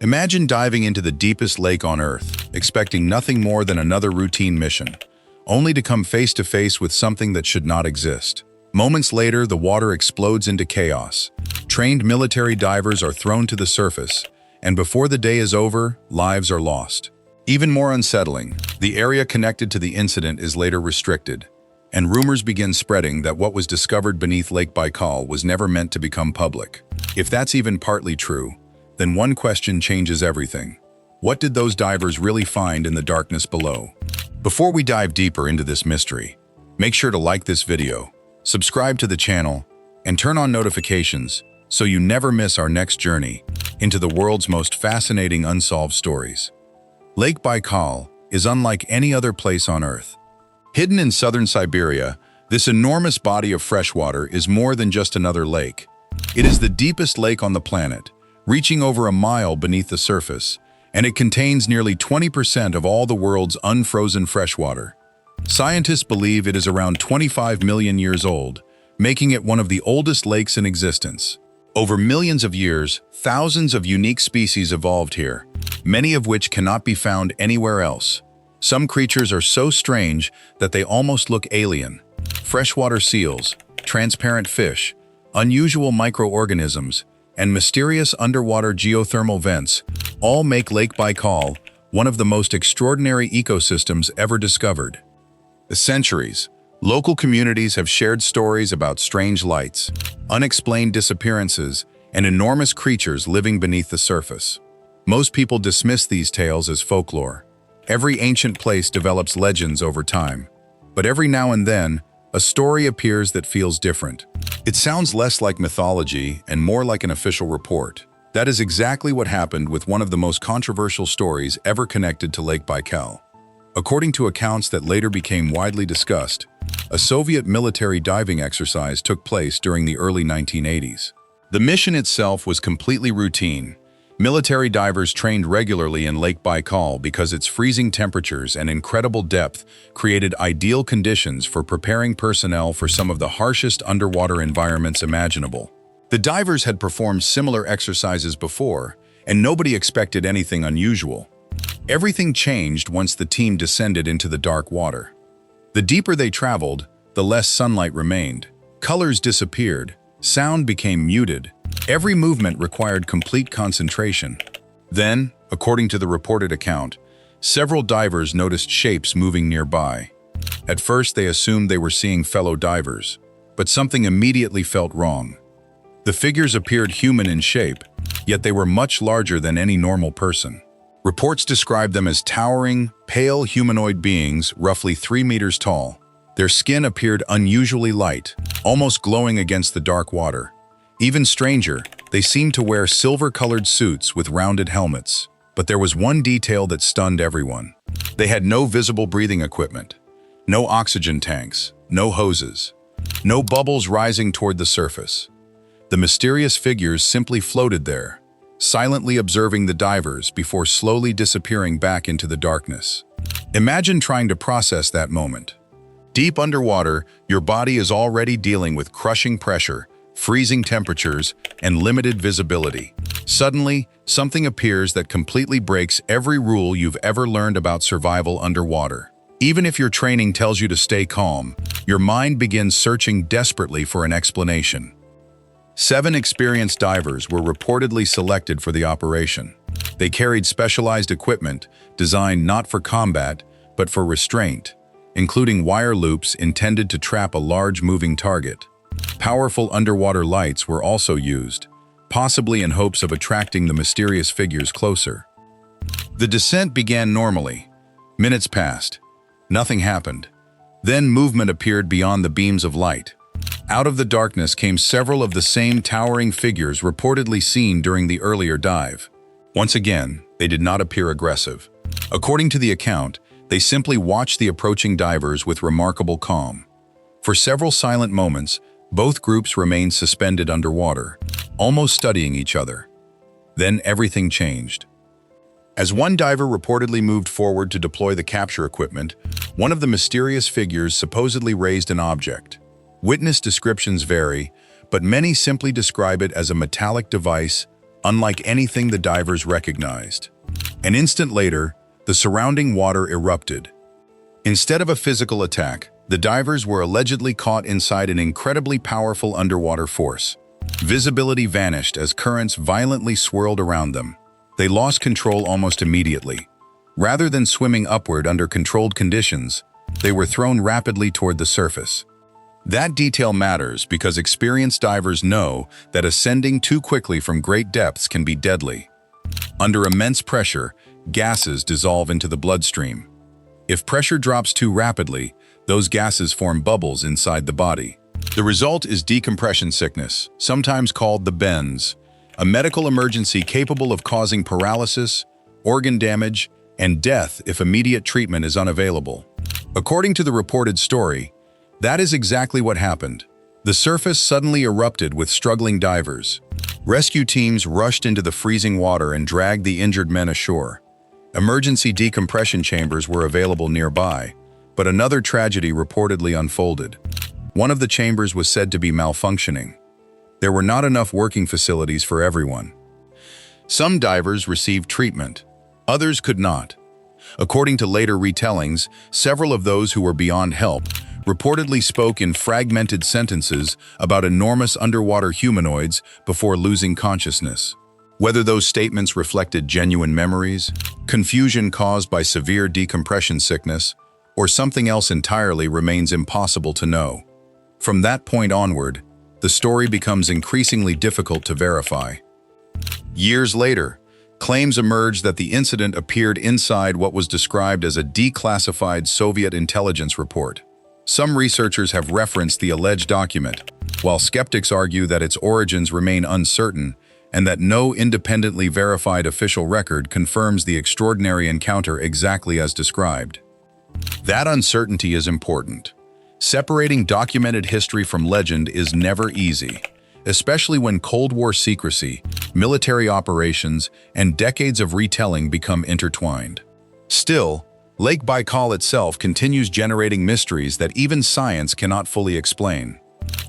Imagine diving into the deepest lake on Earth, expecting nothing more than another routine mission, only to come face to face with something that should not exist. Moments later, the water explodes into chaos. Trained military divers are thrown to the surface, and before the day is over, lives are lost. Even more unsettling, the area connected to the incident is later restricted, and rumors begin spreading that what was discovered beneath Lake Baikal was never meant to become public. If that's even partly true, then one question changes everything. What did those divers really find in the darkness below? Before we dive deeper into this mystery, make sure to like this video, subscribe to the channel, and turn on notifications so you never miss our next journey into the world's most fascinating unsolved stories. Lake Baikal is unlike any other place on Earth. Hidden in southern Siberia, this enormous body of freshwater is more than just another lake. It is the deepest lake on the planet, reaching over a mile beneath the surface, and it contains nearly 20% of all the world's unfrozen freshwater. Scientists believe it is around 25 million years old, making it one of the oldest lakes in existence. Over millions of years, thousands of unique species evolved here, many of which cannot be found anywhere else. Some creatures are so strange that they almost look alien. Freshwater seals, transparent fish, unusual microorganisms, and mysterious underwater geothermal vents all make Lake Baikal one of the most extraordinary ecosystems ever discovered. For centuries, local communities have shared stories about strange lights, unexplained disappearances, and enormous creatures living beneath the surface. Most people dismiss these tales as folklore. Every ancient place develops legends over time, but every now and then, a story appears that feels different. It sounds less like mythology and more like an official report. That is exactly what happened with one of the most controversial stories ever connected to Lake Baikal. According to accounts that later became widely discussed, a Soviet military diving exercise took place during the early 1980s. The mission itself was completely routine. Military divers trained regularly in Lake Baikal because its freezing temperatures and incredible depth created ideal conditions for preparing personnel for some of the harshest underwater environments imaginable. The divers had performed similar exercises before, and nobody expected anything unusual. Everything changed once the team descended into the dark water. The deeper they traveled, the less sunlight remained. Colors disappeared, sound became muted. Every movement required complete concentration. Then, according to the reported account, several divers noticed shapes moving nearby. At first, they assumed they were seeing fellow divers, but something immediately felt wrong. The figures appeared human in shape, yet they were much larger than any normal person. Reports described them as towering, pale humanoid beings roughly 3 meters tall. Their skin appeared unusually light, almost glowing against the dark water. Even stranger, they seemed to wear silver-colored suits with rounded helmets. But there was one detail that stunned everyone. They had no visible breathing equipment, no oxygen tanks, no hoses, no bubbles rising toward the surface. The mysterious figures simply floated there, silently observing the divers before slowly disappearing back into the darkness. Imagine trying to process that moment. Deep underwater, your body is already dealing with crushing pressure, freezing temperatures, and limited visibility. Suddenly, something appears that completely breaks every rule you've ever learned about survival underwater. Even if your training tells you to stay calm, your mind begins searching desperately for an explanation. 7 experienced divers were reportedly selected for the operation. They carried specialized equipment designed not for combat, but for restraint, including wire loops intended to trap a large moving target. Powerful underwater lights were also used, possibly in hopes of attracting the mysterious figures closer. The descent began normally. Minutes passed. Nothing happened. Then movement appeared beyond the beams of light. Out of the darkness came several of the same towering figures reportedly seen during the earlier dive. Once again, they did not appear aggressive. According to the account, they simply watched the approaching divers with remarkable calm. For several silent moments, both groups remained suspended underwater, almost studying each other. Then everything changed. As one diver reportedly moved forward to deploy the capture equipment, one of the mysterious figures supposedly raised an object. Witness descriptions vary, but many simply describe it as a metallic device unlike anything the divers recognized. An instant later, the surrounding water erupted. Instead of a physical attack, the divers were allegedly caught inside an incredibly powerful underwater force. Visibility vanished as currents violently swirled around them. They lost control almost immediately. Rather than swimming upward under controlled conditions, they were thrown rapidly toward the surface. That detail matters because experienced divers know that ascending too quickly from great depths can be deadly. Under immense pressure, gases dissolve into the bloodstream. If pressure drops too rapidly, those gases form bubbles inside the body. The result is decompression sickness, sometimes called the bends, a medical emergency capable of causing paralysis, organ damage, and death if immediate treatment is unavailable. According to the reported story, that is exactly what happened. The surface suddenly erupted with struggling divers. Rescue teams rushed into the freezing water and dragged the injured men ashore. Emergency decompression chambers were available nearby, but another tragedy reportedly unfolded. One of the chambers was said to be malfunctioning. There were not enough working facilities for everyone. Some divers received treatment. Others could not. According to later retellings, several of those who were beyond help reportedly spoke in fragmented sentences about enormous underwater humanoids before losing consciousness. Whether those statements reflected genuine memories, confusion caused by severe decompression sickness, or something else entirely remains impossible to know. From that point onward, the story becomes increasingly difficult to verify. Years later, claims emerged that the incident appeared inside what was described as a declassified Soviet intelligence report. Some researchers have referenced the alleged document, while skeptics argue that its origins remain uncertain and that no independently verified official record confirms the extraordinary encounter exactly as described. That uncertainty is important. Separating documented history from legend is never easy, especially when Cold War secrecy, military operations, and decades of retelling become intertwined. Still, Lake Baikal itself continues generating mysteries that even science cannot fully explain.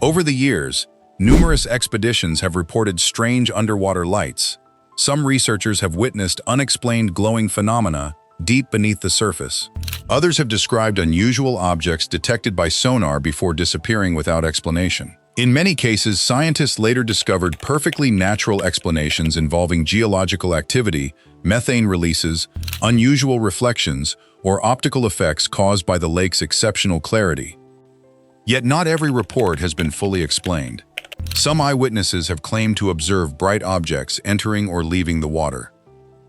Over the years, numerous expeditions have reported strange underwater lights. Some researchers have witnessed unexplained glowing phenomena deep beneath the surface. Others have described unusual objects detected by sonar before disappearing without explanation. In many cases, scientists later discovered perfectly natural explanations involving geological activity, methane releases, unusual reflections, or optical effects caused by the lake's exceptional clarity. Yet not every report has been fully explained. Some eyewitnesses have claimed to observe bright objects entering or leaving the water.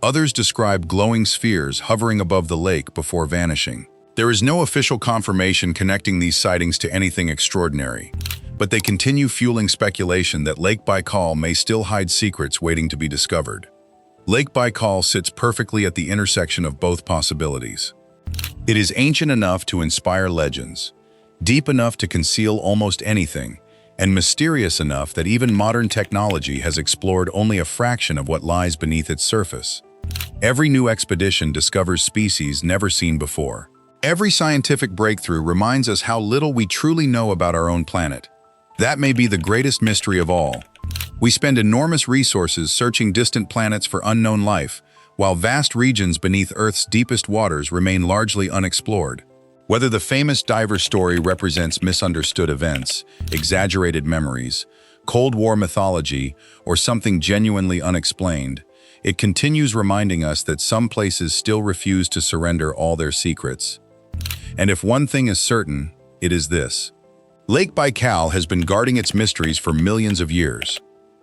Others describe glowing spheres hovering above the lake before vanishing. There is no official confirmation connecting these sightings to anything extraordinary, but they continue fueling speculation that Lake Baikal may still hide secrets waiting to be discovered. Lake Baikal sits perfectly at the intersection of both possibilities. It is ancient enough to inspire legends, deep enough to conceal almost anything, and mysterious enough that even modern technology has explored only a fraction of what lies beneath its surface. Every new expedition discovers species never seen before. Every scientific breakthrough reminds us how little we truly know about our own planet. That may be the greatest mystery of all. We spend enormous resources searching distant planets for unknown life, while vast regions beneath Earth's deepest waters remain largely unexplored. Whether the famous diver story represents misunderstood events, exaggerated memories, Cold War mythology, or something genuinely unexplained, it continues reminding us that some places still refuse to surrender all their secrets. And if one thing is certain, it is this. Lake Baikal has been guarding its mysteries for millions of years.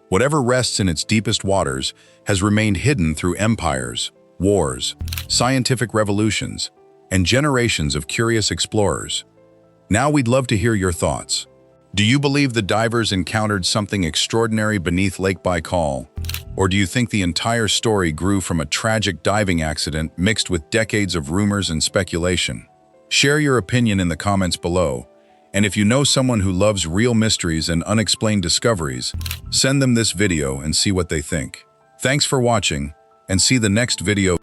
Whatever rests in its deepest waters has remained hidden through empires, wars, scientific revolutions, and generations of curious explorers. Now we'd love to hear your thoughts. Do you believe the divers encountered something extraordinary beneath Lake Baikal? Or do you think the entire story grew from a tragic diving accident mixed with decades of rumors and speculation? Share your opinion in the comments below. And if you know someone who loves real mysteries and unexplained discoveries, send them this video and see what they think. Thanks for watching, and see the next video.